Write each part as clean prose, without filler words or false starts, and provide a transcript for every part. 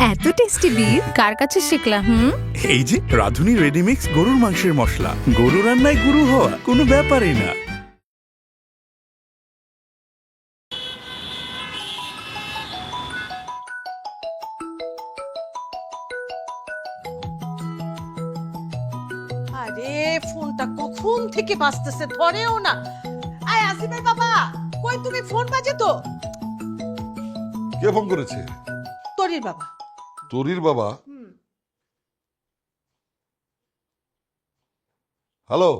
এত tasty beef কার কাছে শিখলা? এই যে রাধুনী রেডিমিক্স গরুর মাংসের মশলা, গরু রান্নায় গুরু হওয়া কোনো ব্যাপারই না। আরে ফোনটা কখন থেকে বাজতেছে, ধরেও না। আয় আসিমের বাবা, কই তুমি? ফোন বাজে তো। কে ফোন করেছে? তরির বাবা। তরির বাবা? হ্যালো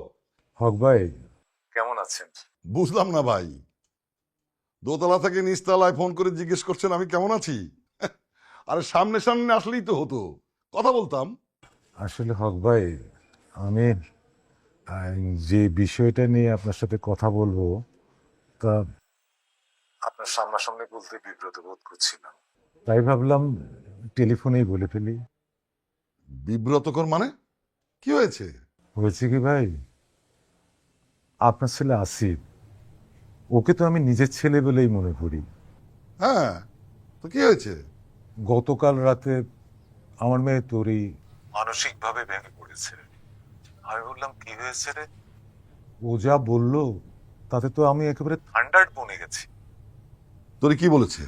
হক ভাই, কেমন আছেন? বুঝলাম না ভাই, দোতলা থেকে নিচতলায় ফোন করে জিজ্ঞেস করছেন আমি কেমন আছি? আরে সামনে সামনে আসলেই তো হতো, কথা বলতাম। আসলে হক ভাই, আমি যে বিষয়টা নিয়ে আপনার সাথে কথা বলবো, তা আপনার সামনাসামনি বলতে বিব্রত বোধ করছিলাম, তাই ভাবলাম টেলিফোনেই বলে ফেলি। বিব্রতকর মানে? কি হয়েছে? হয়েছে কি ভাই, আপনার ছেলে আসিফ, ওকে তো আমি নিজের ছেলে বলেই মনে করি। হ্যাঁ, তো কি হয়েছে? গতকাল রাতে আমার মেয়ে তরি মানসিকভাবে ভেঙে পড়েছে। আমি বললাম কি হয়েছে রে? ও যা বললো তাতে তো আমি একেবারে থান্ডার্ড বনে গেছি। তোরে কি বলেছে?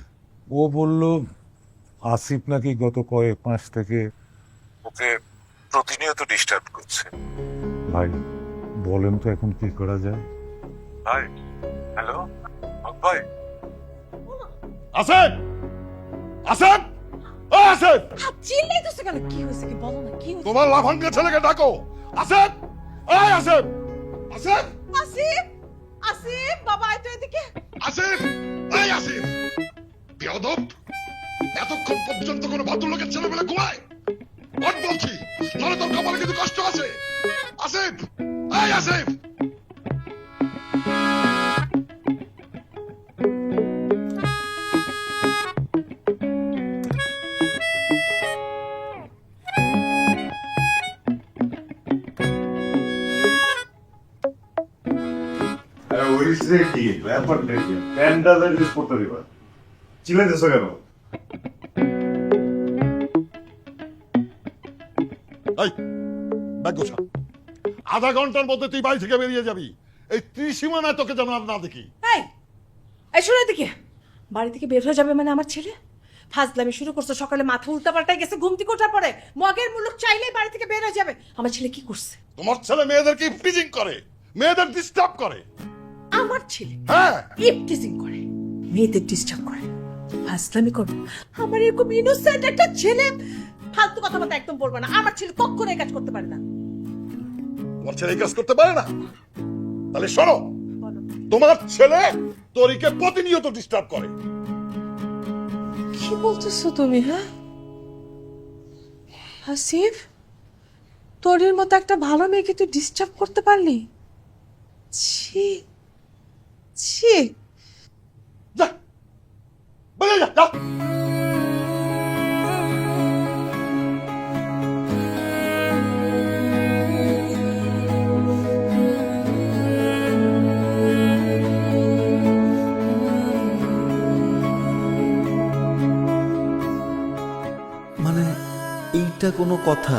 ও বলল আসিফ নাকি গত কয়েক মাস থেকে ওকে প্রতিনিয়ত ডিস্টার্ব করছে। ভাই বলেন তো এখন কি করা যায়? ভাই হ্যালো, হক ভাই। আসেন আসেন, ও আসেন, চিল্লাইতেছে কেন? কি হয়েছে কি বলো না, কি হয়েছে? তোমার লাফাঙ্গা ছেলেকে ডাকো। আসেন, এই আসেন, আসেন, আসিফ, আসিফ বাবা, আয় তো এদিকে। আসেন, এই আসেন। বেয়াদব, এতক্ষণ পর্যন্ত কোনো ভদ্রলোকের ছেলেবেলা ঘুমায়? ওঠ বলছি, নাহলে তোর কপালে কিন্তু কষ্ট আছে। আসিফ, এই আসিফ। চিল্লাইতেছো কেন? এই ব্যাগ গোছা, আধা ঘন্টার মধ্যে তুই বাড়ি থেকে বেরিয়ে যাবি। এই ত্রিসীমানায় তোকে যেন আর না দেখি। এই এই শোনো এদিকে, বাড়ি থেকে বের হয়ে যাবে মানে আমার ছেলে? ফাজলামি শুরু করছো, সকালে মাথা উল্টা পাল্টাই গেছে, ঘুম থেকে ওঠার পরে মগের মুলুক চাইলেই বাড়ি থেকে বের হয়ে যাবে। আমার ছেলে কি করছে? তোমার ছেলে মেয়েদেরকে ইফটিজিং করে, মেয়েদের ডিস্টার্ব করে। আমার ছেলে হ্যাঁ, ইফটিজিং করে, মেয়েদের ডিস্টার্ব করে, ফাজলামি করে? আমার এরকম ইনোসেন্ট একটা ছেলে। ফালতু কথাবার্তা একদম বলবে না, আমার ছেলে কখনো এই কাজ করতে পারে না। তোমার ছেলে এই কাজ করতে পারে না? তাহলে শোনো, বলো। তোমার ছেলে তরিকে প্রতিনিয়ত ডিস্টার্ব করে। কি বলতেছো তুমি? হ্যাঁ আসিফ, তোর মতো একটা ভালো মেয়েকে তুই ডিস্টার্ব করতে পারলি? ছি ছি। যা, বেরিয়ে যা, যা। মানে এইটা কোনো কথা?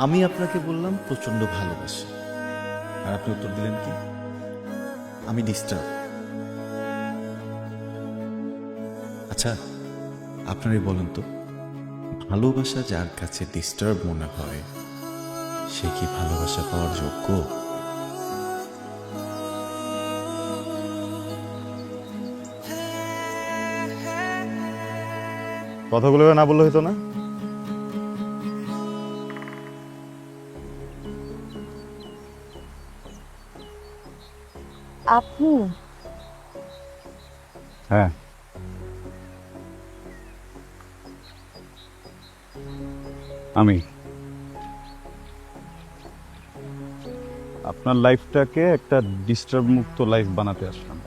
আমি আপনাকে বললাম প্রচন্ড ভালোবাসি, আর আপনি উত্তর দিলেন কি আমি ডিস্টার্ব। আচ্ছা আপনারই বলেন তো, ভালোবাসা যার কাছে ডিস্টার্ব মনে হয় সে কি ভালোবাসা পাওয়ার যোগ্য? কথাগুলো না বললে হতো না? আপু, হ্যাঁ, আমি আপনার লাইফটাকে একটা ডিস্টার্ব মুক্ত লাইফ বানাতে আসলাম।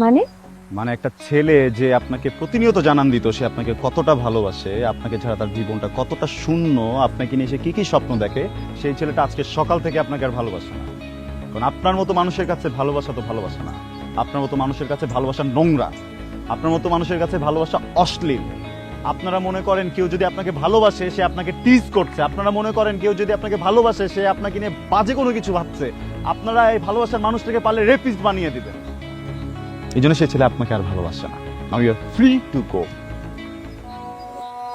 মানে মানে একটা ছেলে যে আপনাকে প্রতিনিয়ত জানান দিত সে আপনাকে কতটা ভালোবাসে, আপনাকে ছাড়া তার জীবনটা কতটা শূন্য, আপনাকে নিয়ে সে কি কি স্বপ্ন দেখে, সেই ছেলেটা আজকে সকাল থেকে আপনাকে আর ভালোবাসে না। কারণ আপনার মতো মানুষের কাছে ভালোবাসা তো ভালোবাসা না, আপনার মতো মানুষের কাছে ভালোবাসা নোংরা। আপনার মতো মানুষের কাছে ভালোবাসা অশ্লীল। আপনারা মনে করেন কেউ যদি আপনাকে ভালোবাসে সে আপনাকে টিজ করছে, আপনারা মনে করেন কেউ যদি আপনাকে ভালোবাসে সে আপনাকে নিয়ে বাজে কোনো কিছু ভাবছে। আপনারা এই ভালোবাসার মানুষটাকে পারলে রেপিস্ট বানিয়ে দিবেন। এই জন্য সে ছেলে আপনাকে আর ভালোবাসে না। Now you are free to go.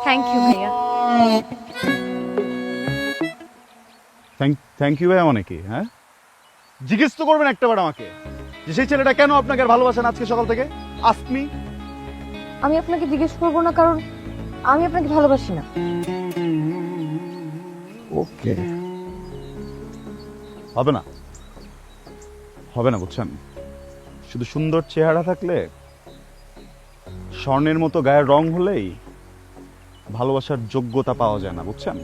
Thank you ভাইয়া। থ্যাংক ইউ ভাই অনেকে, হ্যাঁ জিজ্ঞেস তো করবেন একটাবার আমাকে যে সেই ছেলেটা কেন আপনাকে আর ভালোবাসে না আজকে সকাল থেকে? Ask me. আমি আপনাকে জিজ্ঞেস করবো না, কারণ আমি আপনাকে ভালোবাসি না। ওকে, হবে না, হবে না, বুঝছেন? শুধু সুন্দর চেহারা থাকলে, স্বর্ণের মতো গায়ের রং হলেই ভালোবাসার যোগ্যতা পাওয়া যায় না, বুঝছেন?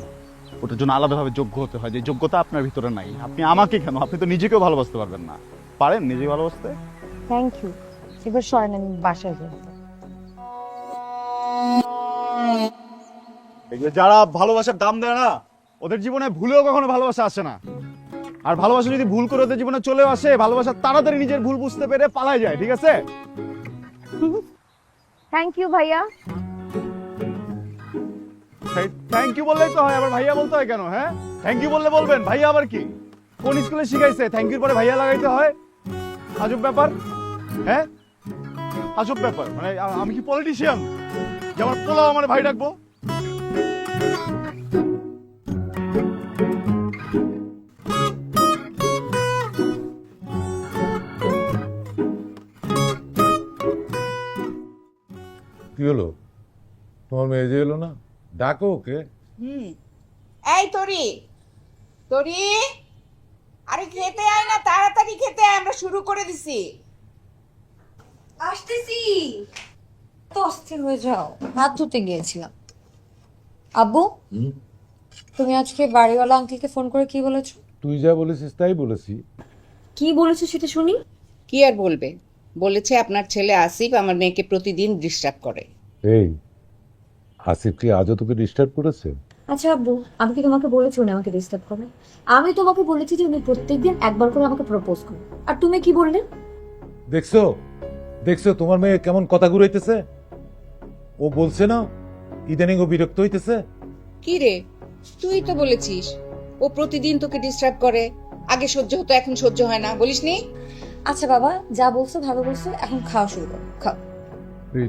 ওটার জন্য আলাদাভাবে যোগ্য হতে হয়, যে যোগ্যতা আপনার ভিতরে নাই। আপনি আমাকে কেন, আপনি তো নিজেকেও ভালোবাসতে পারবেন না। পারেন নিজেকে ভালোবাসতে? Thank you. এবার সরেন, আমি বাসায় যাই। দেখবে যারা ভালোবাসার দাম দেয় না, ওদের জীবনে ভুলেও কখনো ভালোবাসা আসে না। আর ভালোবাসা যদি ভুল করে ওদের জীবনে চলেও আসে, ভালোবাসা তাড়াতাড়ি নিজের ভুল বুঝতে পেরে পালায় যায়, ঠিক আছে? থ্যাংক ইউ ভাইয়া। থ্যাংক ইউ বললেই তো হয়, আবার ভাইয়া বলতে হয় কেন? হ্যাঁ, থ্যাংক ইউ বললে বলবেন, ভাইয়া আবার কি? কোন স্কুলে শিখাইছে থ্যাংক ইউর পরে ভাইয়া লাগাইতে হয়? আজব ব্যাপার, হ্যাঁ আজব ব্যাপার। মানে আমি কি পলিটিশিয়ান যে আমার পোলাও আমার ভাই ডাকবো? কি হলো, তোমার মেয়ে যে এলো না? ডাকো ওকে। এই তরি, তরি, আরে খেতে আয় না, তাড়াতাড়ি খেতে আয়, আমরা শুরু করে দিছি। আসতেছি। তো অস্থির হয়ে যাও, হাত ধুতে গিয়েছিলাম। আব্বু, তুমি আজকে বাড়িওয়ালা আঙ্কেলকে ফোন করে কি বলেছো? তুই যা বলেছিস তাই বলেছি। কি বলেছো সেটা শুনি। কি আর বলবে, বলেছে আপনার ছেলে আসিফ আমার মেয়েকে প্রতিদিন ডিস্টার্ব করে। এই আসিফ কি আজও তোকে ডিস্টার্ব করেছে? আচ্ছা আব্বু, আমি কি তোমাকে বলেছি উনি আমাকে ডিস্টার্ব করে? আমি তোমাকে বলেছি যে উনি প্রত্যেকদিন একবার করে আমাকে প্রপোজ করে, আর তুমি কি বললে? দেখছো দেখছো তোমার মেয়ে কেমন কথা ঘুরাইতেছে। ও বলছে না ইদানিং ও বিরক্ত হইতেছে। কি রে, তুই তো বলেছিস ও প্রতিদিন তোকে ডিস্টার্ব করে, আগে সহ্য হতো এখন সহ্য হয় না, বলিসনি? আচ্ছা বাবা, যা বলছো ভালো বলছো, এখন খাওয়া শুরু করো, খাও।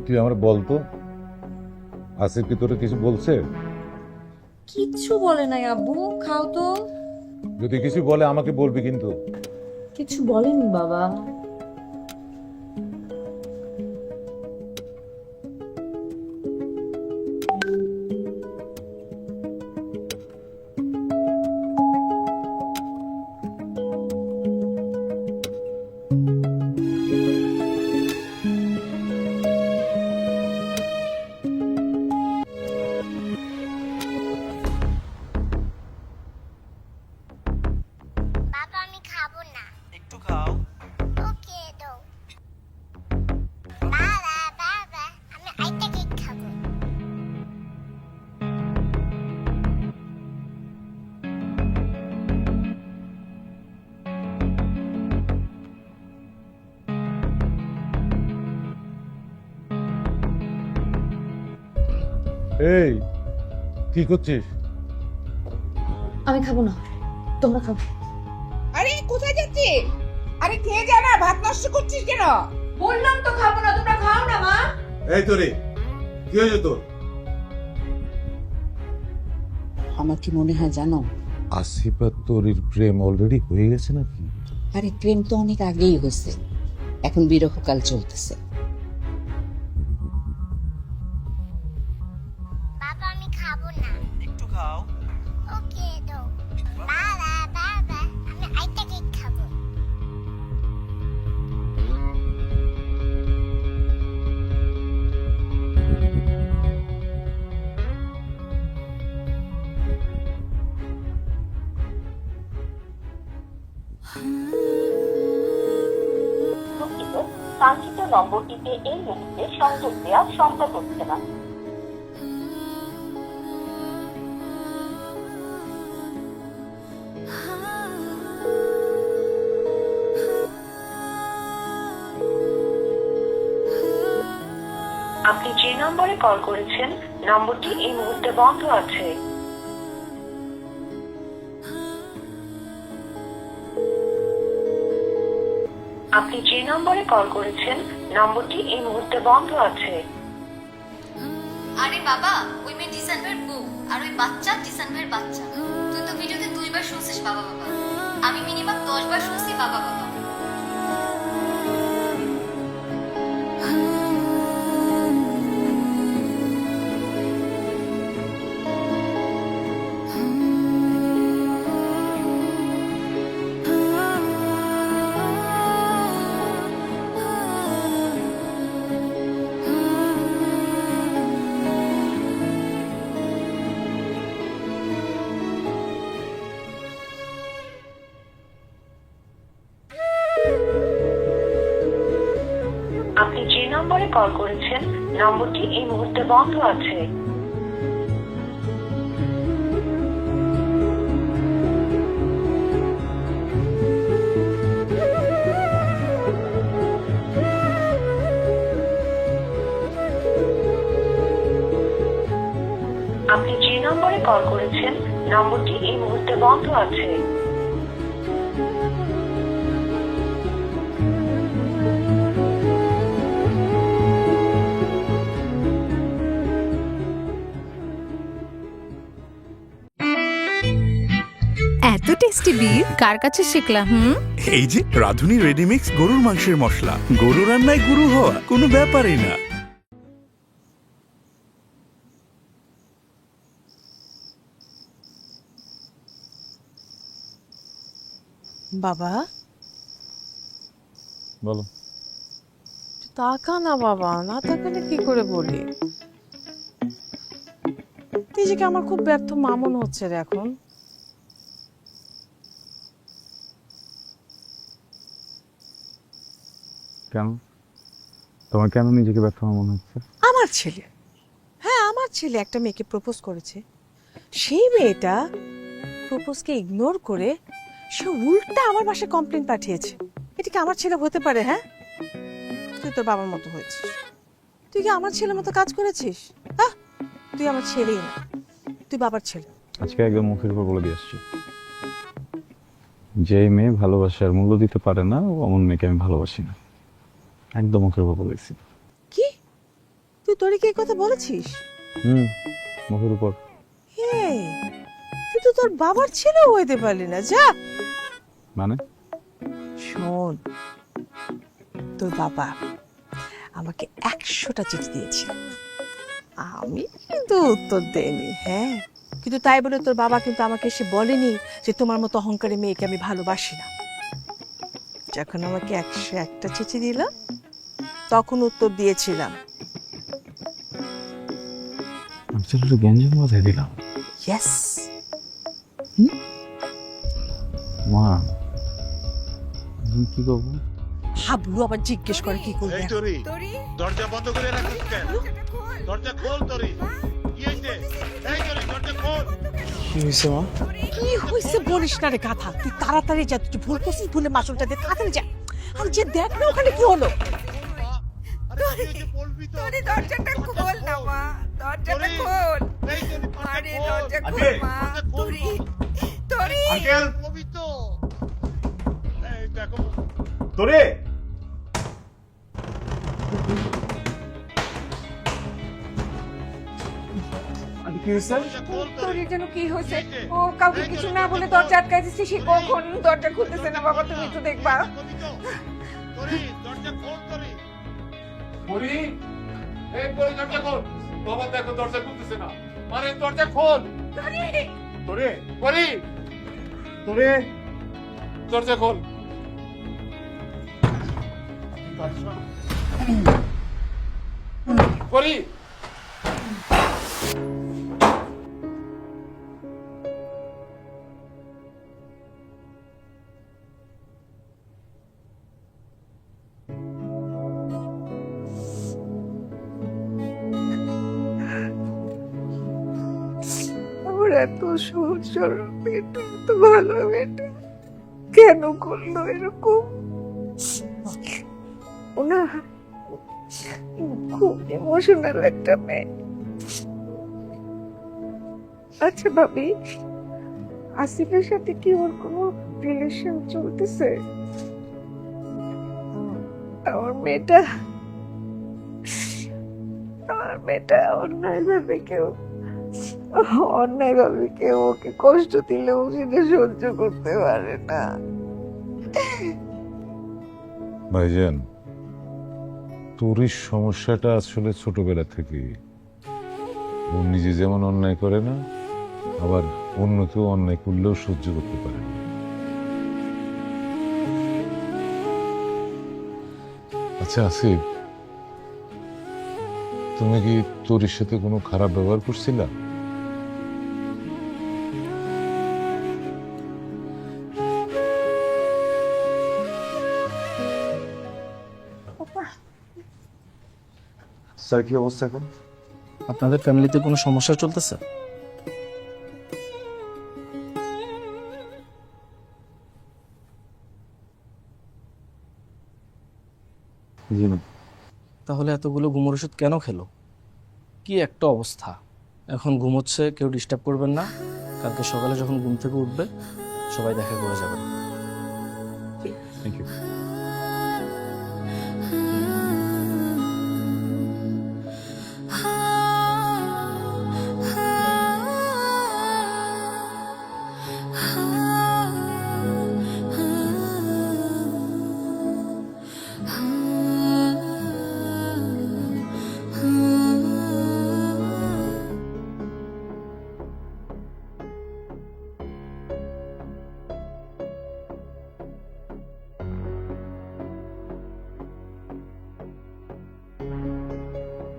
তুই আমার বলতো, আসিফ কি তোরে কিছু বলছে? কিচ্ছু বলে নাই আব্বু, খাও তো। যদি কিছু বলে আমাকে বলবি কিন্তু। কিছু বলেনি বাবা। বাবা আমি খাবো না, একটু খাও। ওকে দাও। বাবা বাবা আমি আইটা কেক খাবো। এই কি করছিস? আমি খাবো না, তোমরা খাও। আরে কোথায় যাচ্ছিস? আরে খেয়ে যা না, ভাত নষ্ট করছিস কেন? বললাম তো খাবো না, তোমরা খাও না মা। এই তোরে কি হয়েছে তোর? আমার কি মনে হয় জানো, আসিফ আর তোরির প্রেম অলরেডি হয়ে গেছে নাকি? আরে প্রেম তো অনেক আগেই হয়েছে, এখন বিরহকাল চলতেছে। বাবা আমি খাবো না, একটু খাও। ওকে দাও। বাবা বাবা আমি আইটা কেক খাবো। কাঙ্ক্ষিত নম্বরটিতে এই মুহূর্তে সংযোগ দেওয়া সম্ভব হচ্ছে না। আপনি যে নম্বরে কল করেছেন নম্বরটি এই মুহূর্তে বন্ধ আছে। আপনি যে নম্বরে কল করেছেন নম্বরটি এই মুহূর্তে বন্ধ আছে। আরে বাবা, ওই মেয়ে জিসান ভাইয়ের বউ আর ওই বাচ্চা জিসান ভাইয়ের বাচ্চা। তুই তো ভিডিওতে 2 বার শুনছিস বাবা বাবা, আমি মিনিমাম 10 বার শুনছি বাবা বাবা। আপনি যে নম্বরে কল করেছেন নম্বরটি এই মুহূর্তে বন্ধ আছে। আপনি যে নম্বরে কল করেছেন নম্বরটি এই মুহূর্তে বন্ধ আছে। এত টেস্টি বিফ কার কাছে শিখলাম? এই যে রাধুনী রেডিমিক্স গরুর মাংসের মশলা, গরু রান্নায় গুরু হওয়া কোনো ব্যাপারই না। বাবা বলো। তাকা না বাবা, না তাকালে কি করে বলি? নিজেকে আমার খুব ব্যর্থ মা মনে হচ্ছে রে এখন। কেন? তোমার কেন নিজেকে ব্যর্থ মনে হচ্ছে? আমার ছেলে, হ্যাঁ আমার ছেলে একটা মেয়েকে প্রপোজ করেছে, সেই মেয়েটা প্রপোজকে ইগনোর করে সে উল্টা আমার বাসায় কমপ্লেন পাঠিয়েছে। এটা কি আমার ছেলে হতে পারে? হ্যাঁ, তুই তোর বাবার মতো হয়েছিস, তুই কি আমার ছেলের মতো কাজ করেছিস? হ্যাঁ, তুই আমার ছেলেই না, তুই বাবার ছেলে। আজকে একদম মুখের উপর বলে দিয়ে আসছি, যে মেয়ে ভালোবাসার মূল্য দিতে পারে না অমন মেয়েকে আমি ভালোবাসি না। একদম মুখের উপর বলেছি। কি তুই তোরে কি এই কথা বলেছিস? মুখের উপর। হে, তুই তো তোর বাবার ছেলেও হইতে পারলি না। যা মানে শোন, তোর বাবা আমাকে 100টা চিঠি দিয়েছিল, আমি কিন্তু উত্তর দেইনি। হ্যাঁ, কিন্তু তাই বলে তোর বাবা কিন্তু আমাকে এসে বলেনি যে তোমার মতো অহংকারী মেয়েকে আমি ভালোবাসি না। যখন আমাকে 101টা চিঠি দিল তখন উত্তর দিয়েছিলাম। আমি ছেলেটা গ্যাঞ্জাম মাথায় দিলাম। ইয়েস। মা আমি কি করবো? হাবলু আবার জিজ্ঞেস করে কি করবে। দরজা বন্ধ করে রাখিস কেন? দরজা খোল তোরি। কি হইছে? এই তোরি দরজা খোল। কি হয়েছে মা? কি হয়েছে বলিস না রে গাধা, তুই তাড়াতাড়ি যা, তুই ভুল করছিস, ভুলে মাসুলটা দে, তাড়াতাড়ি যা। আর যে দেখ না ওখানে কি হলো। তোরে দরজাটা খোল না মা, দরজাটা খোল। আরে দরজা খোল মা। তোরি তোরি আঙ্কেল পবিত্র। এই দেখো তোরে তোরে যেন কি হয়েছে? ও কাউকে কিছু না বলে দরজা আটকাই দিচ্ছে, সে কখন দরজা খুলতেছে না। বাবা তুমি একটু দেখবা। তোরি দরজা খোল তোরি। পরি, এই পরি দরজা খোল। বাবা দেখো দরজা খুলতেছে না। আরে দরজা খোল। তোরে তোরে পরি, তোরে দরজা খোল। পরি, আমার এত সহজ সরল মেয়েটা, এত ভালো মেয়েটা কেন করলো এরকম? ওনা খুব ইমোশনাল একটা মেয়ে। আচ্ছা ভাবি, আসিফের সাথে কি ওর কোনো রিলেশন চলতেছে? আমার মেয়েটা অন্যায়ভাবে কেউ ওকে কষ্ট দিলেও সেটা সহ্য করতে পারে না। ভাইজান, তোরই সমস্যাটা আসলে ছোটবেলা থেকে। ও নিজে যেমন অন্যায় করে না, আবার অন্য কেউ অন্যায় করলেও সহ্য করতে পারে না। আচ্ছা আসিফ, তুমি কি তোর সাথে কোনো খারাপ ব্যবহার করছিলা? স্যার কি অবস্থা এখন? আপনাদের ফ্যামিলিতে কোনো সমস্যা চলতেছে? জি না। তাহলে এতগুলো ঘুমের ওষুধ কেন খেলো? কি একটা অবস্থা! এখন ঘুমোচ্ছে, কেউ ডিস্টার্ব করবেন না। কালকে সকালে যখন ঘুম থেকে উঠবে সবাই দেখা করে যাবেন। Thank you.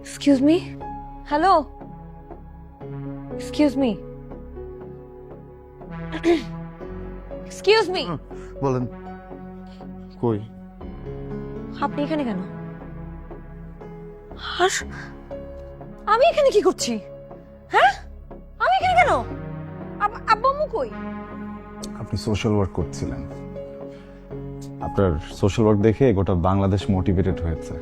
Excuse me, hello, excuse me, excuse me, বলেন। কই? আপনি এখানে কেন? আর আমি এখানে কি করছি? হ্যাঁ, আমি এখানে কেন? আব্বু আম্মু কই? আপনি সোশ্যাল ওয়ার্ক করছিলেন। আপনার সোশ্যাল ওয়ার্ক দেখে গোটা বাংলাদেশ মোটিভেটেড হয়েছে।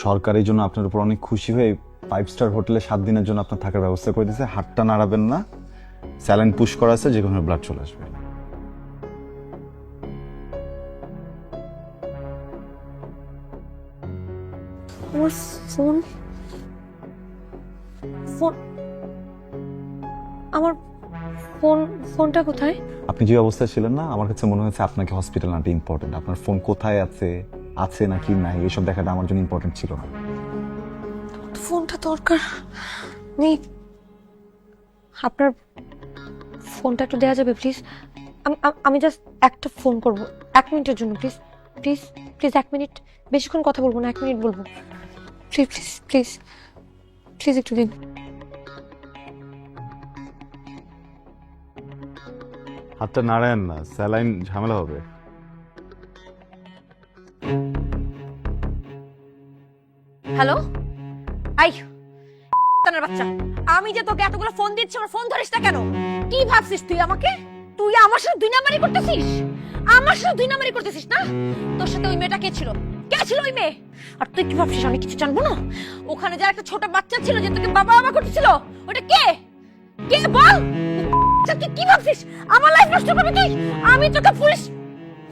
সরকার এই জন্য আপনার উপর অনেক খুশি হয়ে 5 স্টার হোটেলে 7 দিনের জন্য আপনার থাকার ব্যবস্থা করে দিয়েছে। হাতটা নাড়াবেন না, স্যালাইন পুশ করা আছে, যে কোনো ব্লাড চলে আসবে। আমার ফোন, আমার ফোনটা কোথায়? আপনি যে অবস্থায় ছিলেন না, আমার কাছে মনে হচ্ছে আপনাকে হসপিটাল আনতে ইম্পর্টেন্ট। আপনার ফোন কোথায় আছে নাকি নাই এসব দেখাটা আমার জন্য ইম্পর্টেন্ট ছিল না। ফোনটা দরকার নেই। আপনার ফোনটা একটু দেওয়া যাবে প্লিজ? আমি জাস্ট একটা ফোন করব 1 মিনিটের জন্য, প্লিজ প্লিজ প্লিজ 1 মিনিট। বেশিক্ষণ কথা বলবো না, 1 মিনিট বলবো। প্লিজ প্লিজ প্লিজ প্লিজ একটু দিন। হাতটা নাড়ায়েন না, স্যালাইন ঝামেলা হবে। হ্যালো, আই তানার বাচ্চা, আমি যে তোকে এতগুলো ফোন দিচ্ছি, আমার ফোন ধরিস না কেন? কি ভাবছিস তুই আমাকে? তুই আমার সাথে 2 নাম্বারই করতেছিস? আমার সাথে 2 নাম্বারই করতেছিস না? তোর সাথে ওই মেয়েটা কে ছিল? কে ছিল ওই মেয়ে? আর তুই কি ভাবছিস আমি কিছু জানবো না? ওখানে যার একটা ছোট বাচ্চা ছিল যে তোকে বাবা বাবা করতেছিল, ওটা কে? কে বল? তুই কি ভাবছিস আমার লাইফ নষ্ট করবি তুই? আমি তোকে পুলিশ।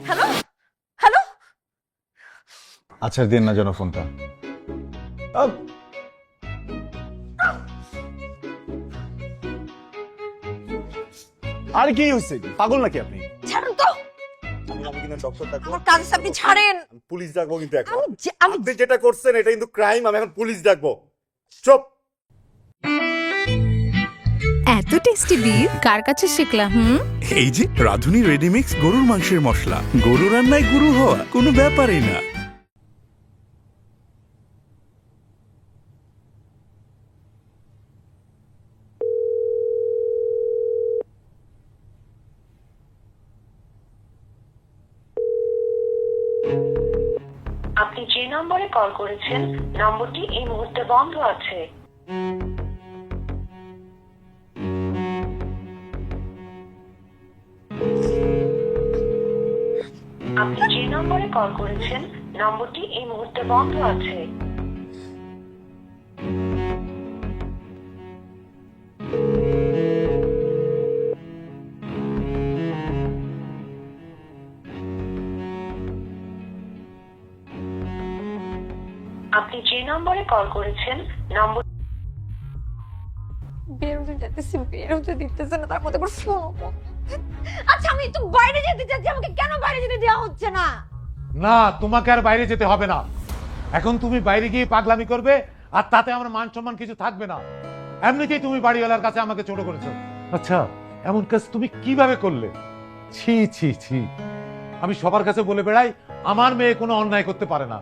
হ্যালো হ্যালো, আচ্ছা দিন না যেন ফোনটা। আর কি হয়েছে? পাগল নাকি আপনি? ছাড়ুন তো, আমি কিন্তু ডক্টর ডাকবো। আমার কাজ আছে, আপনি ছাড়েন। পুলিশ ডাকবো কিন্তু এখন। আমি আপনি যেটা করছেন এটা কিন্তু ক্রাইম। আমি এখন পুলিশ ডাকবো। চুপ। এত টেস্টি বিফ কার কাছে শিখলা? এই যে রাধুনী রেডিমিক্স গরুর মাংসের মশলা, গরু রান্নায় গুরু হওয়া কোনো ব্যাপারই না। আপনি যে নম্বরে কল করেছেন নম্বরটি এই মুহূর্তে বন্ধ আছে। আপনি যে নম্বরে কল করেছেন নম্বরটি এই মুহূর্তে বন্ধ আছে। আপনি যে নম্বরে কল করেছেন নম্বর বেরোতে যেতেছি, বেরোতে দিতেছে না, তার মধ্যে আবার ফোন। আচ্ছা আমি তো বাইরে যেতে চাচ্ছি, আমাকে কেন বাইরে যেতে দেওয়া হচ্ছে না? না, তোমাকে আর বাইরে যেতে হবে না। এখন তুমি বাইরে গিয়ে পাগলামি করবে, আর তাতে আমার মান সম্মান কিছু থাকবে না। এমনিতেই তুমি বাড়িওয়ালার কাছে আমাকে ছোট করেছো। আচ্ছা, এমন কাজ তুমি কিভাবে করলে? ছি ছি ছি। আমি সবার কাছে বলে বেড়াই আমার মেয়ে কোনো অন্যায় করতে পারে না।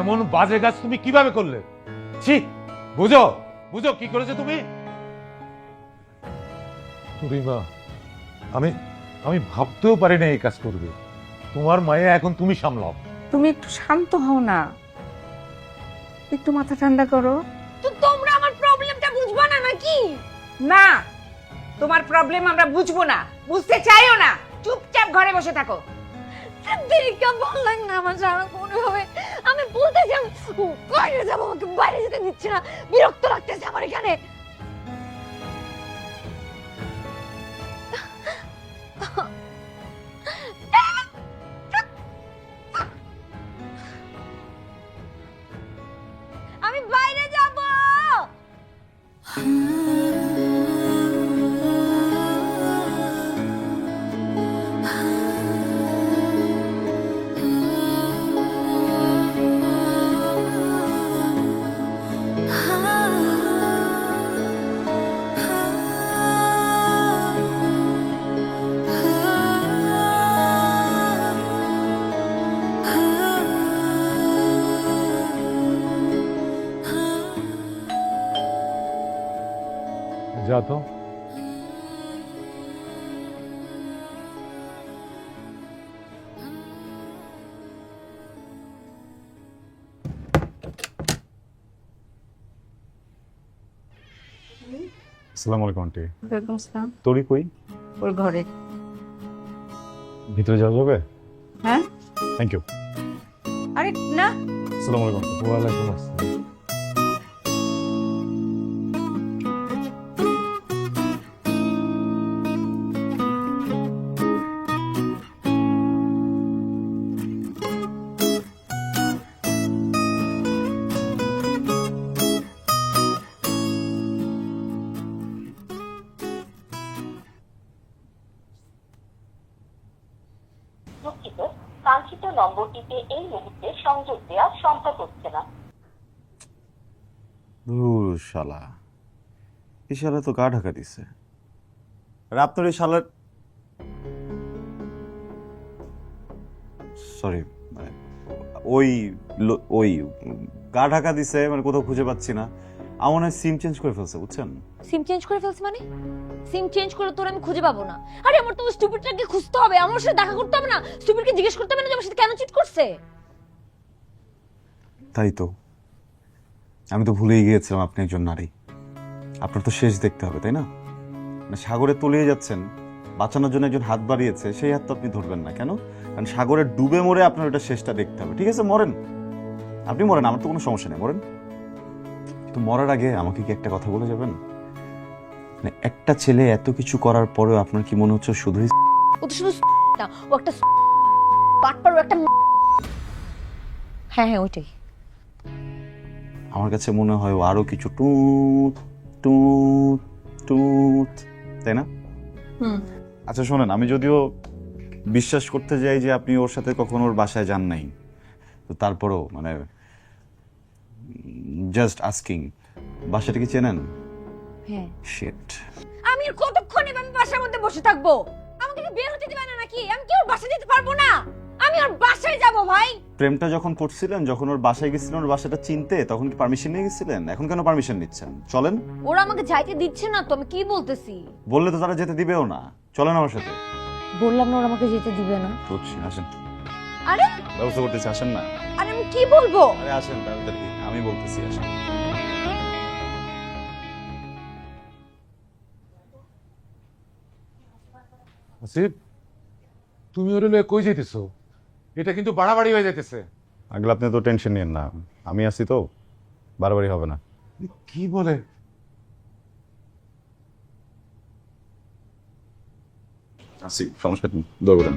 এমন বাজে কাজ তুমি কিভাবে করলে? ছি, বুঝো বুঝো কি করেছো তুমি? মা, আমি আমি ভাবতেও পারি না এই কাজ করবে। তোমার মায়ে এখন তুমি সামলাও। তুমি একটু শান্ত হও না, একটু মাথা ঠান্ডা করো। তো তোমরা আমার প্রবলেমটা বুঝবা না নাকি? না, তোমার প্রবলেম আমরা বুঝবো না, বুঝতে চাইও না। চুপচাপ ঘরে বসে থাকো। দেখা বললাম না আমার সারা মনে হবে আমি বলতে যাব বাইরে যাবো, আমাকে বাইরে যেতে দিচ্ছে না, বিরক্ত লাগতেছে আমার এখানে। আমি বাইরে যাব। যা তো। আসসালামু আলাইকুম আন্টি। ওয়ালাইকুম আসসালাম। তোরি কই? ওর ঘরে। ভিতরে যাওয়া যাবে? হ্যাঁ। Thank you. আরে না, আসসালামু আলাইকুম। ওয়ালাইকুম আসসালাম। দুঃখিত, কাঙ্ক্ষিত নম্বরটিতে এই মুহূর্তে সংযোগ দেওয়া সম্ভব হচ্ছে না। ধুর শালা, এই শালা তো গা ঢাকা দিছে। আর আপনার এই শালার সরি ওই গা ঢাকা দিছে মানে কোথাও খুঁজে পাচ্ছি না। আমার মনে হয় সিম চেঞ্জ করে ফেলছে, বুঝছেন? সিম চেঞ্জ করে ফেলছ মানে? সিম চেঞ্জ করে তোর আমি খুঁজে পাবো না। আরে আমার তো স্টুপিডটাকে খুঁজতে হবে, আমার সাথে দেখা করতে হবে না? স্টুপিডকে জিজ্ঞেস করতে হবে না যে আমার সাথে কেন চিট করছে? তাই তো, আমি তো ভুলেই গিয়েছিলাম আপনি একজন নারী। আপনার তো শেষ দেখতে হবে, তাই না? মানে সাগরে তলিয়ে যাচ্ছেন, বাঁচানোর জন্য একজন হাত বাড়িয়েছে, সেই হাত তো আপনি ধরবেন না কেন? কারণ সাগরে ডুবে মরে আপনার ওটা শেষটা দেখতে হবে। ঠিক আছে, মরেন, আপনি মরেন, আমার তো কোনো সমস্যা নেই, মরেন। কিন্তু মরার আগে আমাকে কি একটা কথা বলে যাবেন? মানে একটা ছেলে এত কিছু করার পরেও আপনার কি মনে হচ্ছে শুধুই ও তো শুধু না, ও একটা পাটপার, ও একটা হ্যাঁ হ্যাঁ ওইটাই। আমার কাছে মনে হয় ও আরো কিছু টুট টুট টুট, তাই না? আচ্ছা শোনেন, আমি যদিও বিশ্বাস করতে যাই যে আপনি ওর সাথে কখনো ওর বাসায় যান নাই, তো তারপরেও মানে জাস্ট আস্কিং, বাসাটা কি চেনেন? হ্যাঁ। শিট। আমি আর কতক্ষণ এভাবে বাসার মধ্যে বসে থাকবো? আমাকে কি বের হতে দিবে না নাকি? আমি কি ওর বাসায় যেতে পারবো না? আমি ওর বাসায় যাব ভাই। প্রেমটা যখন করছিলেন, যখন ওর বাসায় গেছিলেন ওর বাসাটা চিনতে, তখন কি পারমিশন নিয়ে গেছিলেন? এখন কেন পারমিশন নিচ্ছেন? চলেন। ওরা আমাকে যাইতে দিচ্ছে না তো, আমি কি বলতেছি? বললে তো তারা যেতে দিবেও না। চলেন আমার সাথে। বললাম না ওরা আমাকে যেতে দিবে না। বুঝছি, আসেন। আরে ব্যবস্থা করতেছি, আসেন না। আরে আমি কি বলবো? আরে আসেন তাড়াতাড়ি, আমি বলতেছি, আসেন। আসিফ, তুমি ওরে লয়ে কই যাইতেছো? এটা কিন্তু বাড়াবাড়ি হয়ে যাইতেছে। আঙ্কেল আপনি তো টেনশন নিয়েন না, আমি আছি তো, বারবারই হবে না। কি বলে? আসি, সমস্যা নেই, দৌড়েন।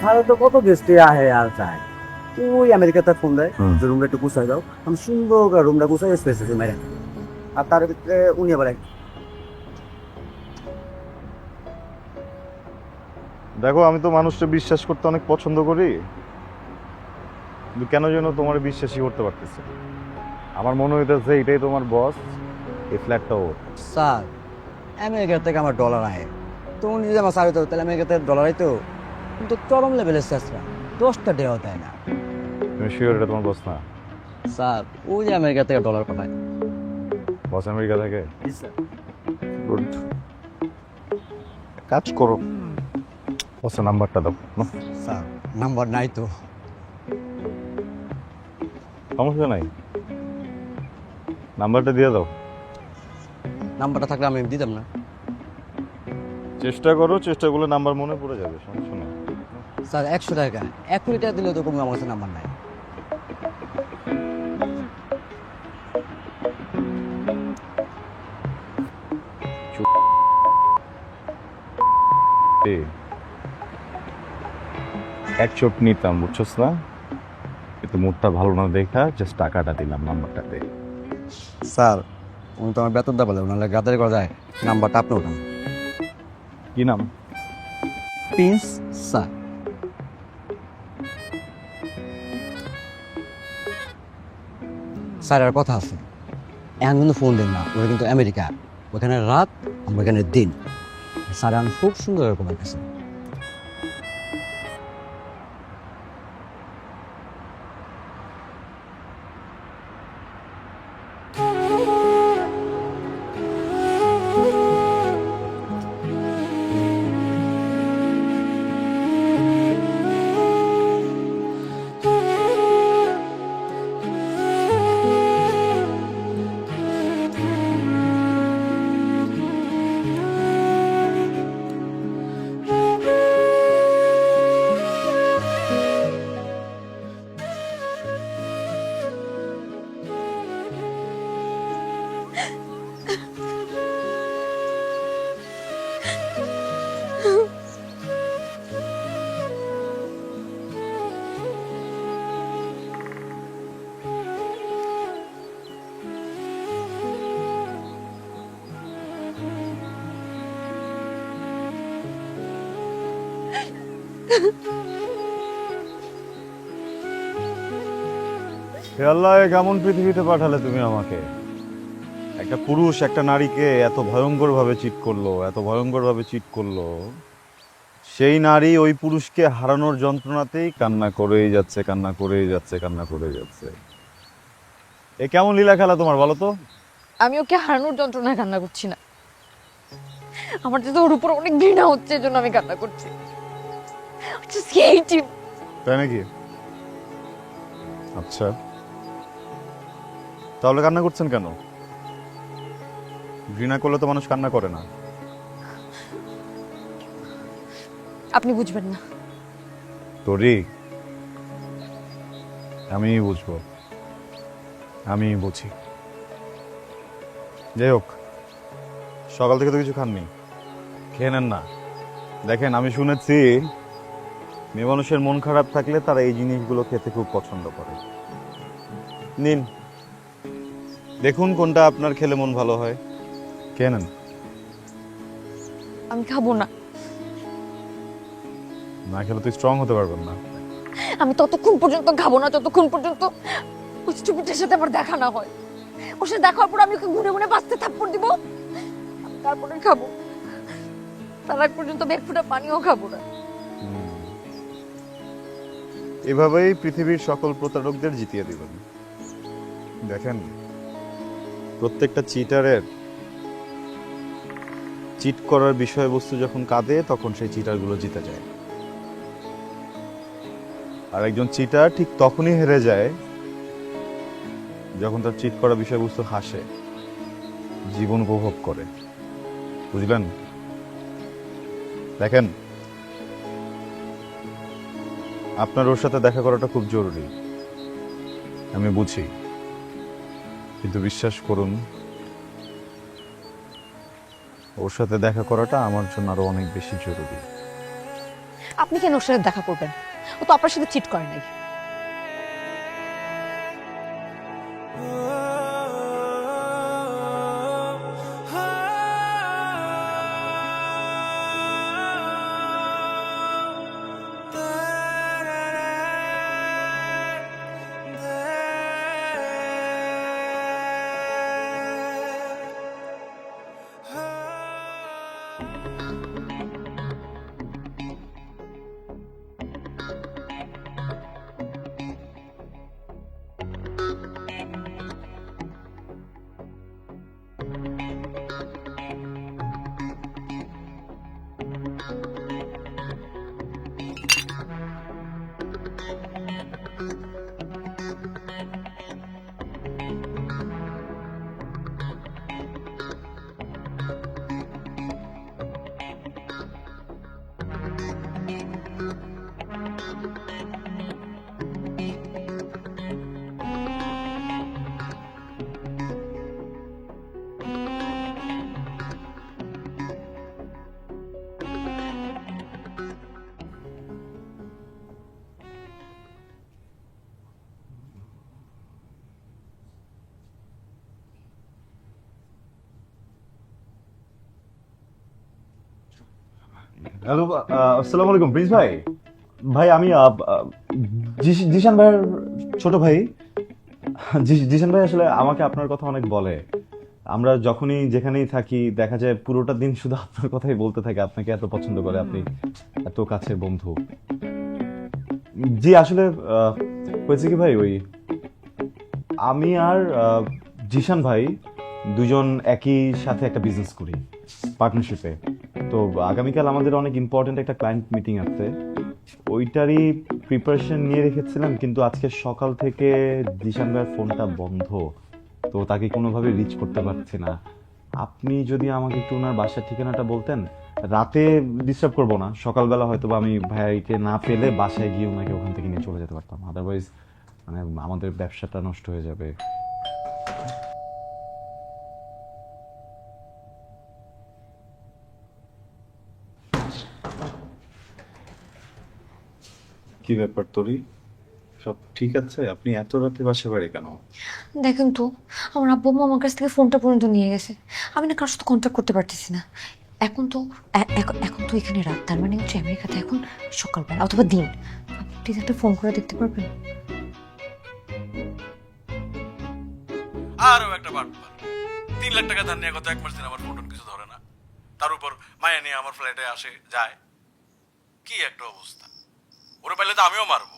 ভারত তো কত গেস্টে আহে আর যায়, ওই আমেরিকাতে ফোন দেয় যে রুমটা একটু গুছাই দাও, আমি সুন্দর রুমটা গুছাই স্পেস আছে মেরে, আর তার ভিতরে উনি আবার দেখো আমি তো মানুষটা বিশ্বাস করতে অনেক পছন্দ করি, কিন্তু কেন যেন তোমার বিশ্বাসই করতে পারতেছে। আমার মনে হইতেছে এটাই তোমার বস, এই ফ্ল্যাটটা ওর। স্যার আমেরিকা থেকে আমার ডলার আহে, তো উনি যদি আমার স্যার হতো তাহলে আমেরিকা থেকে ডলার আইতো, কিন্তু চরম লেভেলের চেষ্টা 10টা দেওয়া দেয় না। তুমি শিওর এটা তোমার বস না? স্যার ওই যে আমেরিকা থেকে ডলার পাঠায়। বস আমেরিকা থেকে? গুড, কাজ করো, বসের নাম্বারটা দাও। স্যার নাম্বার নাই তো। সমস্যা নাই, নাম্বারটা দিয়ে দাও। নাম্বারটা থাকলে আমি দিতাম না। চেষ্টা করো, চেষ্টা করলে নাম্বার মনে পড়ে যাবে, সমস্যা নেই। স্যার 100 টাকা 1 কোটি টাকা দিলেও তো কোনো আমার কাছে নাম্বার নাই। এক চোট নিতাম, বুঝছস না, কিন্তু মুডটা ভালো না দেখা জাস্ট টাকাটা দিলাম নাম্বারটাতে। স্যার উনি তো আমার বেতন দা বলে, ওনার গাদারি করা যায়, নাম্বারটা আপনি উঠান। কি নাম? Prince sir. স্যার আর কথা আছে, এখন কিন্তু ফোন দেন না, ওরা কিন্তু আমেরিকা, ওখানে রাত আমরা এখানে দিন। স্যার আমি খুব সুন্দর এরকম আছে। হে আল্লাহ, এ কেমন পৃথিবীতে পাঠালে তুমি আমাকে? একটা পুরুষ একটা নারীকে এত ভয়ঙ্কর ভাবে চিট করলো, এত ভয়ঙ্কর ভাবে চিট করলো, সেই নারী ওই পুরুষকে হারানোর যন্ত্রণাতেই কান্না করেই যাচ্ছে, কান্না করেই যাচ্ছে, কান্না করে যাচ্ছে। এ কেমন লীলা খেলা তোমার, বলো তো? আমি ওকে হারানোর যন্ত্রণায় কান্না করছি না, আমার তো ওর উপর অনেক ঘৃণা হচ্ছে, এজন্য আমি কান্না করছি। Just hate him. তাই নাকি? আচ্ছা, তাহলে কান্না করছেন কেন? ঘৃণা করলে তো মানুষ কান্না করে না। আপনি বুঝবেন না। তোরি, আমি বুঝবো, আমি বুঝি। যাই হোক, সকাল থেকে তো কিছু খাননি, খেয়ে নেন না। দেখেন আমি শুনেছি মেয়ে মানুষের মন খারাপ থাকলে তারা এই জিনিসগুলো খেতে খুব পছন্দ করে। নিন, দেখুন কোনটা আপনার খেলে মন ভালো হয়, খেয়ে নেন। আমি খাবো না। না খেলে তুই স্ট্রং হতে পারবেন না। আমি ততক্ষণ পর্যন্ত খাবো না যতক্ষণ পর্যন্ত ওই স্টুপিডের সাথে আমার দেখা না হয়। ওর সাথে দেখা হওয়ার পর আমি ওকে ঘুরে ঘুরে বাঁচতে থাপ্পড় দিব, আমি তারপরে খাবো। তার আগ পর্যন্ত আমি এক ফোঁটা পানিও খাবো না। এভাবেই পৃথিবীর সকল প্রতারকদের জিতিয়ে দিবেন। দেখেন, প্রত্যেকটা চিটারের চিট করার বিষয়বস্তু যখন কাঁদে তখন সেই চিটারগুলো জিতে যায়, আর একজন চিটার ঠিক তখনই হেরে যায় যখন তার চিট করা বিষয়বস্তু হাসে, জীবন উপভোগ করে। বুঝলেন? দেখেন, আপনার ওর সাথে দেখা করাটা খুব জরুরি, আমি বুঝি, কিন্তু বিশ্বাস করুন ওর সাথে দেখা করাটা আমার জন্য আরো অনেক বেশি জরুরি। আপনি কেন ওর সাথে দেখা করবেন? ও তো আপনার সাথে চিট করে নাই। হ্যালো, আসসালামু আলাইকুম প্রিন্স ভাই। ভাই আমি জিশান ভাইয়ের ছোট ভাই। জিশান ভাই আসলে আমাকে আপনার কথা অনেক বলে। আমরা যখনই যেখানেই থাকি দেখা যায় পুরোটা দিন শুধু আপনার কথাই বলতে থাকে, আপনাকে এত পছন্দ করে, আপনি এত কাছের বন্ধু। জি আসলে হয়েছে কি ভাই, ওই আমি আর জিশান ভাই দুজন একই সাথে একটা বিজনেস করি পার্টনারশিপে। তো আগামীকাল আমাদের অনেক ইম্পর্টেন্ট একটা ক্লায়েন্ট মিটিং আছে, ওইটারই প্রিপারেশন নিয়ে রেখেছিলাম, কিন্তু আজকে সকাল থেকে জিশান ভাইয়ের ফোনটা বন্ধ, তো তাকে কোনোভাবে রিচ করতে পারছি না। আপনি যদি আমাকে একটু ওনার বাসার ঠিকানাটা বলতেন, রাতে ডিস্টার্ব করবো না, সকালবেলা হয়তো বা আমি ভাইকে না পেলে বাসায় গিয়ে ওনাকে ওখান থেকে নিয়ে চলে যেতে পারতাম, আদারওয়াইজ মানে আমাদের ব্যবসাটা নষ্ট হয়ে যাবে। কি ব্যাপার তোরি, সব ঠিক আছে? আপনি এত রাতে বাসা বাড়ি কেন? দেখেন তো, আমার আব্বু আম্মু আমার কাছ থেকে ফোনটা পর্যন্ত নিয়ে গেছে। আমি না কারোর সাথে কন্ট্যাক্ট করতে পারতেছি না। এখন তো এখন তো এখানে রাত, তার মানে হচ্ছে আমেরিকাতে এখন সকালবেলা অথবা দিন। আপনি প্লিজ একটা ফোন করে দেখতে পারবেন? আরো একটা বাটপার, 3 লাখ টাকা ধার নিয়ে গত 1 মাস দিন আমার ফোন কিছু ধরে না, তার উপর মায়া নিয়ে আমার ফ্ল্যাটে আসে যায়। কি একটা অবস্থা, ওরে পাইলে তো আমিও মারবো।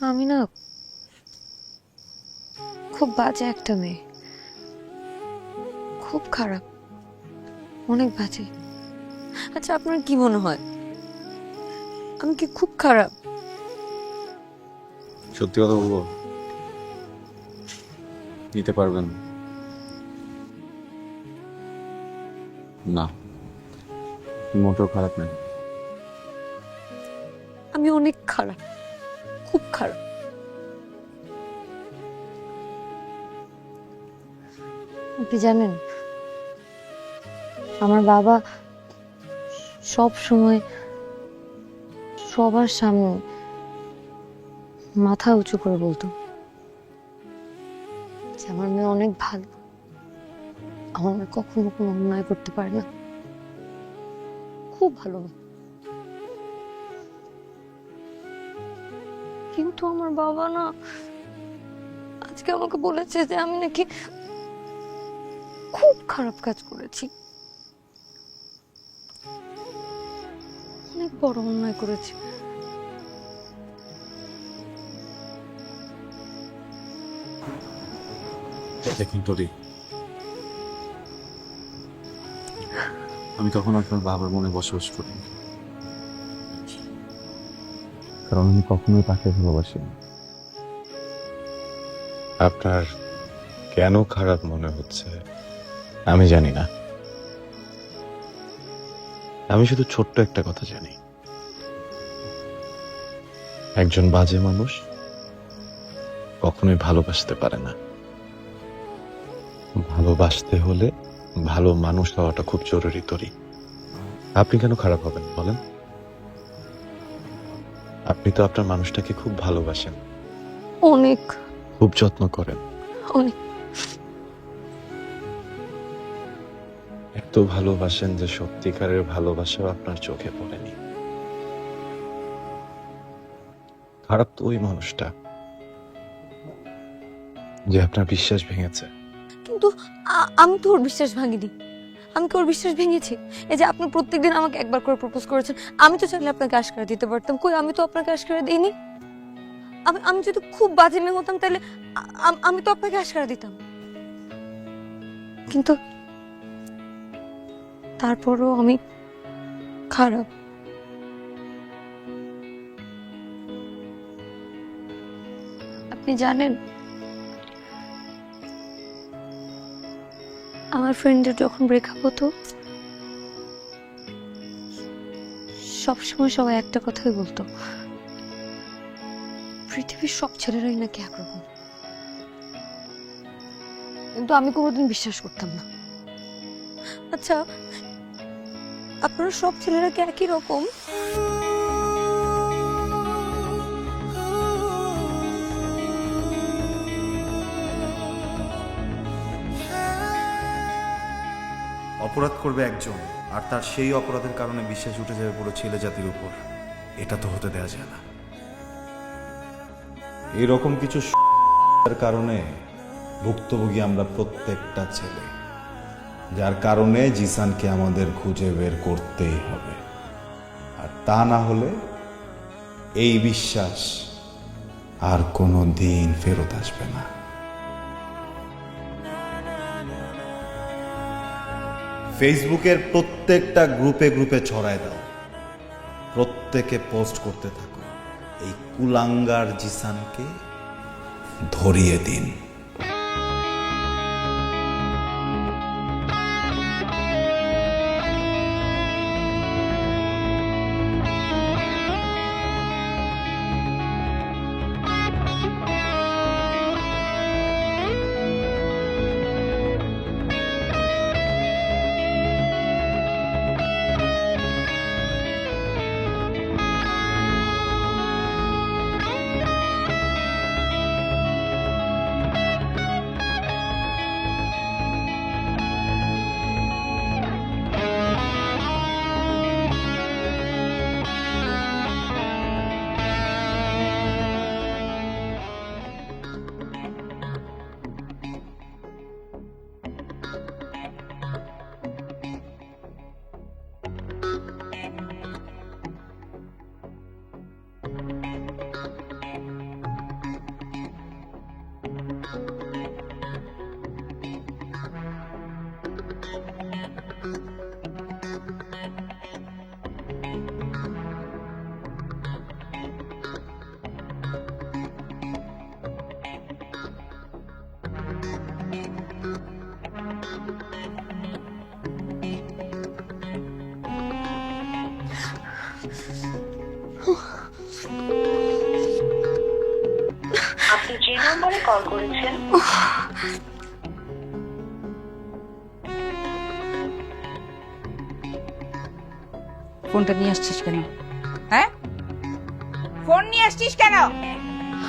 আমি না খুব বাজে একটা মেয়ে, খুব খারাপ, অনেক বাজে। আচ্ছা আপনার কি মনে হয় আমি কি খুব খারাপ? সত্যি কথা বলবো, নিতে পারবেন না, মোটেও খারাপ না। আমি অনেক খারাপ, খুব খারাপ। আপনি জানেন আমার বাবা সব সময় সবার সামনে মাথা উঁচু করে বলতো যে আমার মেয়ে অনেক ভালো, আমার মেয়ে কখনো কোনো অন্যায় করতে পারে না, খুব ভালো মেয়ে। কিন্তু আমার বাবা না আজকে আমাকে বলেছে যে আমি নাকি খুব খারাপ কাজ করেছি, অনেক বড় অন্যায় করেছি। দেখুন তোরি, আমি কখনো আপনার বাবার মনে বসবাস করিনি, কারণ আমি কখনোই তাকে ভালোবাসি। আপনার কেন খারাপ মনে হচ্ছে আমি জানি না, আমি শুধু ছোট্ট একটা কথা জানি, একজন বাজে মানুষ কখনোই ভালোবাসতে পারে না। ভালোবাসতে হলে ভালো মানুষ হওয়াটা খুব জরুরি তরি। আপনি কেন খারাপ হবেন বলেন? আপনি তো আপনার মানুষটাকে খুব ভালোবাসেন, অনেক, খুব যত্ন করেন, অনেক। এত ভালোবাসেন যে সত্যিকারের ভালোবাসাও আপনার চোখে পড়েনি। খারাপ তো ওই মানুষটা যে আপনার বিশ্বাস ভেঙেছে। কিন্তু আমি তো ওর বিশ্বাস ভাঙিনি, আমি কি ওর বিশ্বাস ভেঙেছি? এই যে আপনি প্রত্যেকদিন আমাকে একবার করে প্রপোজ করেছেন, আমি তো চাইলে আপনাকে আশকারা দিতে পারতাম, কই আমি তো আপনাকে আশকারা দিইনি। আমি যদি খুব বাজে মেয়ে হতাম তাহলে আমি তো আপনাকে আশকারা দিতাম। কিন্তু তারপরও আমি খারাপ। আপনি জানেন আমার ফ্রেন্ডের যখন ব্রেকআপ হতো সবসময় সবাই একটা কথাই বলতো, পৃথিবীর সব ছেলেরাই নাকি একরকম। কিন্তু আমি কোনোদিন বিশ্বাস করতাম না। আচ্ছা, আপনারা সব ছেলেরা কি একই রকম? অপরাধ করবে একজন আর তার সেই অপরাধের কারণে বিশ্বাস উঠে যাবে পুরো ছেলে জাতির উপর, এটা তো হতে দেওয়া যায় না। এরকম কিছু কারণে ভুক্তভোগী আমরা প্রত্যেকটা ছেলে, যার কারণে জিসানকে আমাদের খুঁজে বের করতেই হবে। আর তা না হলে এই বিশ্বাস আর কোনো দিন ফেরত আসবে না। ফেসবুকের প্রত্যেকটা গ্রুপে গ্রুপে ছড়ায় দাও, প্রত্যেকে পোস্ট করতে থাকো, এই কুলাঙ্গার জিসানকে ধরিয়ে দিন। আপনি যে নম্বরে কল করেছেন ফোনটা নিয়ে আসছিস কেন? হ্যাঁ, ফোন নিয়ে আসছিস কেন?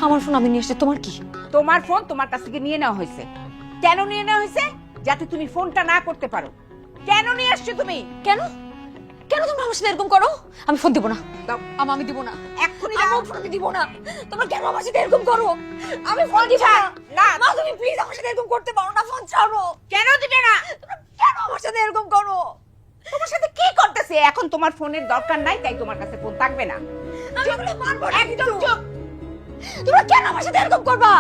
আমার ফোন আমি নিয়ে এসেছি, তোমার কি? তোমার ফোন তোমার কাছ থেকে নিয়ে নেওয়া হয়েছে। কেন নিয়ে নেওয়া হয়েছে? যাতে তুমি ফোনটা না করতে পারো। কেন নিয়ে আসছো তুমি? কেন কেন তোমরা আমার সাথে এরকম করো? আমি ফোন দিব না। দাও। আমি দিব না, এক্ষুনি আমি দাও। ফোন দিব না। তোমরা কেন আমার সাথে এরকম করো? আমি ফোন দিব না। না। মা তুমি প্লিজ আমার সাথে এরকম করতে পারো না, ফোন ছাড়ো। কেন দিবে না? তোমরা কেন আমার সাথে এরকম করো? তোমার সাথে কি করতেছে? এখন তোমার ফোনের দরকার নাই, তাই তোমার কাছে ফোন থাকবে না। আমি এগুলো মানবো না। একদম চুপ। তোমরা কেন আমার সাথে এরকম করবা?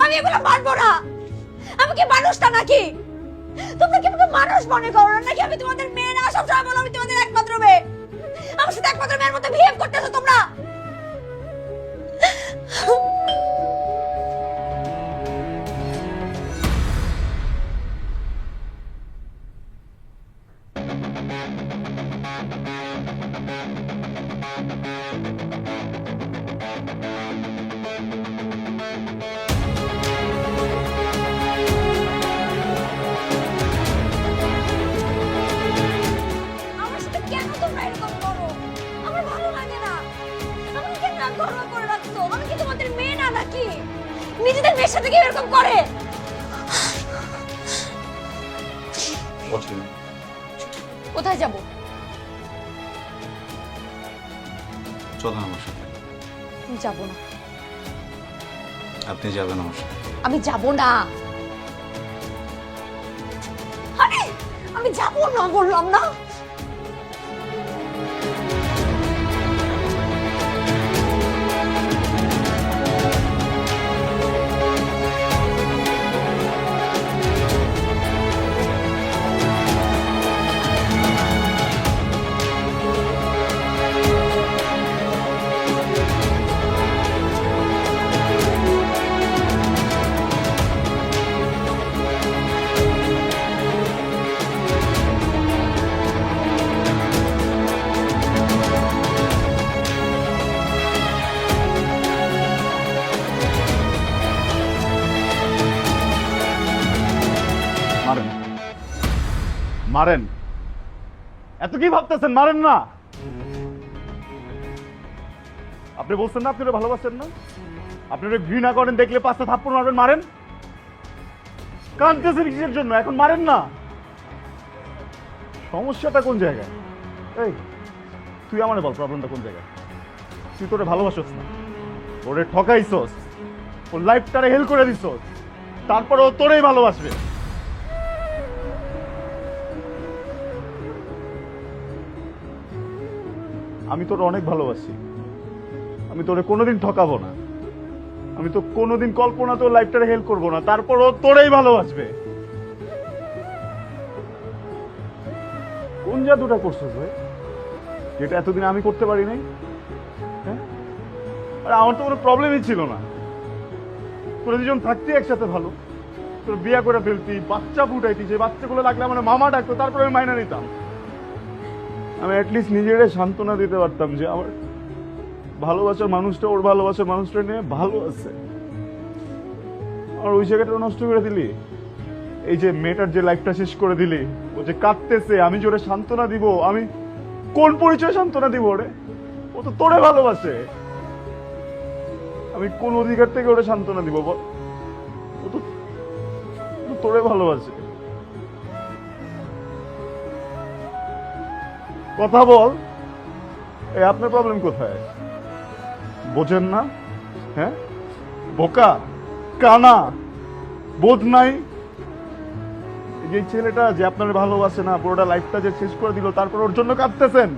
আমি এগুলো মানবো না। আমি কি মানুষটা নাকি? তোমরা কি আমাকে মানুষ মনে করো না নাকি? আমি তোমাদের মেয়ে না, সবসময় বলো আমি তোমাদের একমাত্র মেয়ে। আমার সাথে একমাত্র মেয়ের মতো বিহেভ করতেছো তোমরা। আমার সাথে কেন তোমরা এরকম করো? আমার ভালো লাগে না। আমাকে কেন রাগ করে রাখছো? আমি কি তোমাদের মেয়ে না নাকি? নিজেদের মেয়ের সাথে কি এরকম করে? কোথায় যাব? চলেন আমার সাথে। আমি যাব না। আপনি যাবেন আমার সাথে। আমি যাব না। আরে আমি যাব না বললাম না। মারেন, মারেন। এত কি ভাবতেছেন? মারেন না। আপনি বলছেন না আপনি ওরে ভালোবাসেন না? আপনি ওরে ঘৃণা করেন, দেখলে 5টা থাপ্পড় মারবেন। মারেন। কাঁদতেছেন কিসের জন্য? এখন মারেন না। সমস্যাটা কোন জায়গায়? এই তুই আমারে বল, প্রবলেমটা কোন জায়গায়? তুই তোরে ভালোবাসছ না, ওরে ঠকাইছস, ওর লাইফটারে হেল করে দিছস, তারপরে ও তোরেই ভালোবাসবে। আমি তোর অনেক ভালোবাসি, আমি তোরে কোনোদিন ঠকাবো না, আমি তো কোনোদিন কল্পনা তোর লাইফটারে হেল্প করবো না, তারপর ও তোরেই ভালোবাসবে। কোন জাদুটা করছিস ভাই, যেটা এতদিন আমি করতে পারি নাই? হ্যাঁ, আরে আমার তো কোনো প্রবলেমই ছিল না। তোরা দুজন থাকতে একসাথে ভালো, তোর বিয়ে করে ফেলতি, বাচ্চা ফুটাইতি, যে বাচ্চাগুলো লাগলে আমার মামা ডাকতো, তারপরে আমি মাইনা নিতাম। আমি অ্যাটলিস্ট নিজেরে সান্ত্বনা দিতে পারতাম যে আমার ভালোবাসার মানুষটা ওর ভালোবাসার মানুষটা নিয়ে ভালো আছে। আর ওই জায়গাটা নষ্ট করে দিলি। এই যে মেয়েটার যে লাইফটা শেষ করে দিলি, ও যে কাঁদতেছে, আমি যে ওরে সান্ত্বনা দিব, আমি কোন পরিচয় সান্ত্বনা দিব ওরে? ও তো তোরে ভালোবাসে, আমি কোন অধিকার থেকে ওরে সান্ত্বনা দিব বল? ও তো তোরে ভালোবাসে। কথা বল। এই আপনার প্রবলেম কোথায়? বোঝেন না? হ্যাঁ, বোকা, কানা, বোধ নাই। এই যে ছেলেটা যে আপনার ভালোবাসে না, পুরোটা লাইফটা যে শেষ করে দিল, তারপর ওর জন্য কাঁদতেছেন,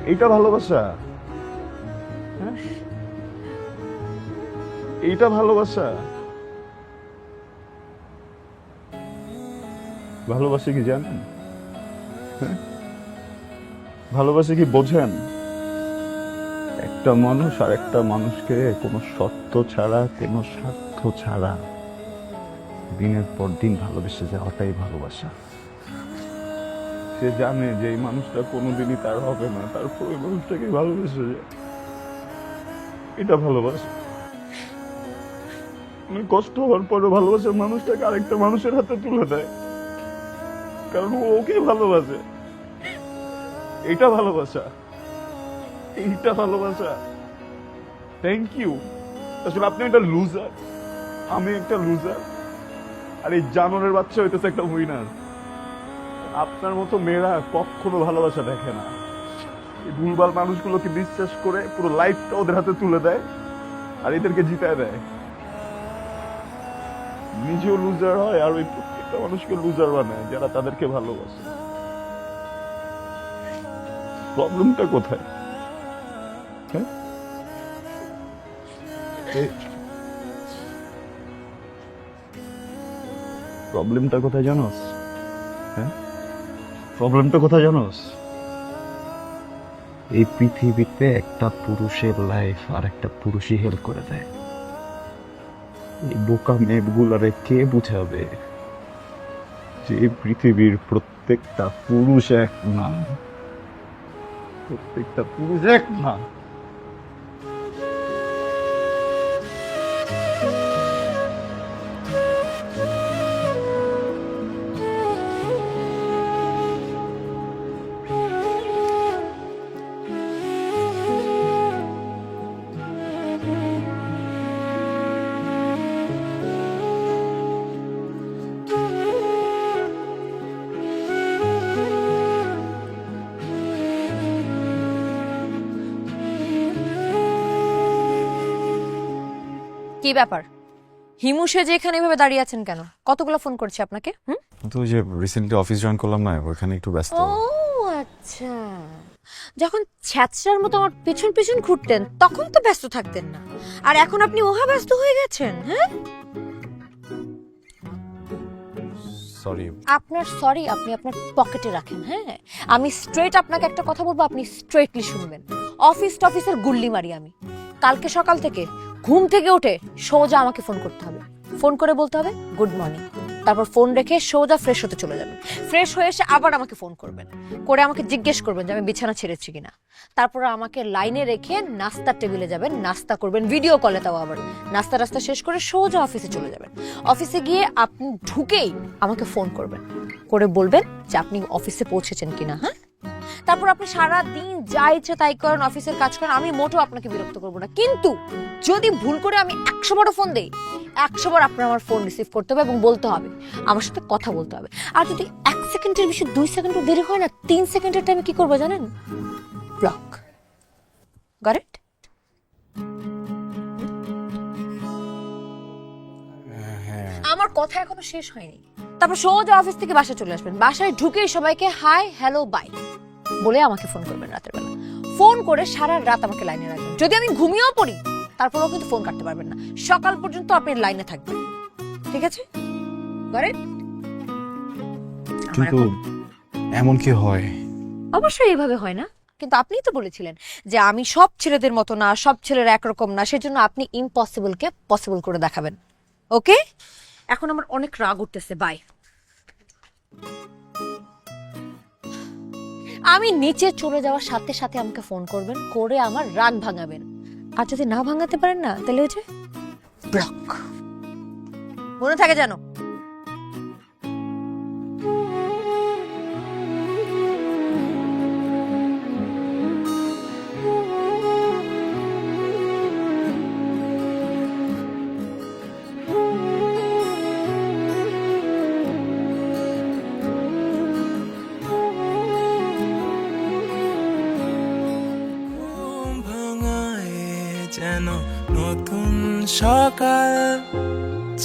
এইটা ভালোবাসা? হ্যাঁ, এইটা ভালোবাসা? ভালোবাসে কি জানেন? ভালোবাসে কি বোঝেন? একটা মানুষ আর একটা মানুষকে কোনো শর্ত ছাড়া, কোনো স্বার্থ ছাড়া দিনের পর দিন ভালোবেসে যাওয়াটাই ভালোবাসা। সে জানে যে এই মানুষটা কোনোদিনই তার হবে না, তারপর ওই মানুষটাকে ভালোবেসে যায়, এটা ভালোবাসা। অনেক কষ্ট হওয়ার পরও ভালোবাসার মানুষটাকে আরেকটা মানুষের হাতে তুলে দেয়, কারণ ও ওকে ভালোবাসে। এটা ভালোবাসা, এইটা ভালোবাসা। Thank you. আসলে আপনি একটা লুজার, আমি একটা লুজার। আর এই জানোয়ারের বাচ্চা হইতেছে একটা উইনার। আপনার মতো মেয়েরা কখনো ভালোবাসা দেখে না। এই ভুলভাল মানুষগুলোকে বিশ্বাস করে পুরো লাইফটা ওদের হাতে তুলে দেয় আর এদেরকে জিতায় দেয়। নিজেও লুজার হয় আর ওই প্রত্যেকটা মানুষকে লুজার বানায় যারা তাদেরকে ভালোবাসে। প্রবলেমটা কোথায়? হ্যাঁ, প্রবলেমটা কোথায় জানোস? হ্যাঁ, প্রবলেমটা কোথায় জানোস? এই পৃথিবীতে একটা পুরুষের লাইফ আর একটা পুরুষই হেল্প করে দেয়। এই বোকা মেয়েগুলারে কে বুঝাবে যে পৃথিবীর প্রত্যেকটা পুরুষ এক না, প্রত্যেকটা পুরুষ এক না। কি ব্যাপার? হিমু সেজে এখানে এভাবে দাঁড়িয়ে আছেন কেন? কতগুলো ফোন করছি আপনাকে। তো ওই যে রিসেন্টলি অফিস জয়েন করলাম না, ওখানে একটু ব্যস্ত। ও আচ্ছা, যখন ছ্যাচড়ার মতো আমার পেছন পেছন ঘুরতেন তখন তো ব্যস্ত থাকতেন না, আর এখন আপনি ওহা ব্যস্ত হয়ে গেছেন। হ্যাঁ, সরি। আপনার সরি আপনি আপনার পকেটে রাখেন। হ্যাঁ, আমি স্ট্রেট আপনাকে একটা কথা বলবো, আপনি স্ট্রেটলি শুনবেন। অফিসের গুল্লি মারি আমি। কালকে সকাল থেকে ঘুম থেকে উঠে সোজা আমাকে ফোন করতে হবে, ফোন করে বলতে হবে গুড মর্নিং, তারপর ফোন রেখে সোজা ফ্রেশ হতে চলে যাবেন। ফ্রেশ হয়ে এসে আবার আমাকে ফোন করবেন, করে আমাকে জিজ্ঞেস করবেন যে আমি বিছানা ছেড়েছি কিনা। তারপর আমাকে লাইনে রেখে নাস্তার টেবিলে যাবেন, নাস্তা করবেন ভিডিও কলে, তাও আবার নাস্তা শেষ করে সোজা অফিসে চলে যাবেন। অফিসে গিয়ে আপনি ঢুকেই আমাকে ফোন করবেন, করে বলবেন যে আপনি অফিসে পৌঁছেছেন কিনা। হ্যাঁ, তারপর আপনি সারা দিন যা ইচ্ছে তাই করেন, অফিসের কাজ করেন, আমি মোটেও আপনাকে বিরক্ত করবো না। কিন্তু যদি ভুল করে আমি 100 বার ফোন দেই, 100 বার আপনার আমার ফোন রিসিভ করতে হবে এবং বলতে হবে, আমার সাথে কথা বলতে হবে। আর যদি 1 সেকেন্ডের বেশি 2 সেকেন্ডও দেরি হয় না, 3 সেকেন্ডের টাইমে কি করবো জানেন? ব্লক। Got it? আমার কথা এখনো শেষ হয়নি। তারপর সোজা অফিস থেকে বাসায় চলে আসবেন, বাসায় ঢুকেই সবাইকে হাই হ্যালো বাই বলে আমাকে ফোন করবেন রাতের বেলা। ফোন করে সারা রাত আমাকে লাইনে রাখবেন। যদি আমি ঘুমিয়েও পড়ি তারপরেও কিন্তু ফোন কাটতে পারবেন না, সকাল পর্যন্ত আপনি লাইনে থাকবেন। ঠিক আছে? Got it? কিন্তু এমন কি হয়? অবশ্যই এইভাবে হয় না, কিন্তু আপনিই তো বলেছিলেন যে আমি সব ছেলেদের মতো না, সব ছেলেরা একরকম না, সেজন্য আপনি ইম্পসিবলকে পসিবল করে দেখাবেন। ওকে, এখন আমার অনেক রাগ উঠতেছে, বাই। আমি নিচে চলে যাওয়ার সাথে সাথে আমাকে ফোন করবেন, করে আমার রাগ ভাঙাবেন। আর যদি না ভাঙাতে পারেন না, তাহলে হচ্ছে ব্লক। মনে থাকে জানো। যেন নতুন সকাল,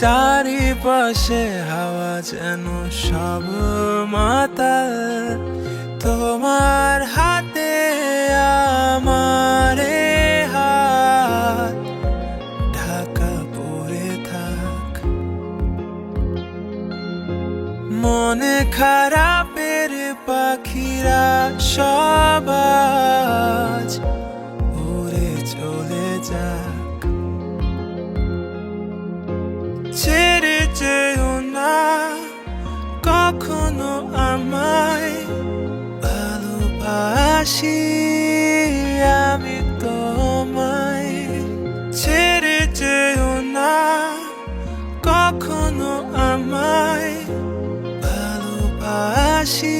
চারিপাশে হাওয়া যেন সব মাতাল, তোমার হাতে আমার হাত ঢাকা পড়ে থাক। মনে খারাপের পাখিরা সব আজ উড়ে চলে যাক। ছেড়ে যেও না কখনো আমায়, ভালোবাসি আমি তোমায়। ছেড়ে যেও না কখনো আমায়, ভালোবাসি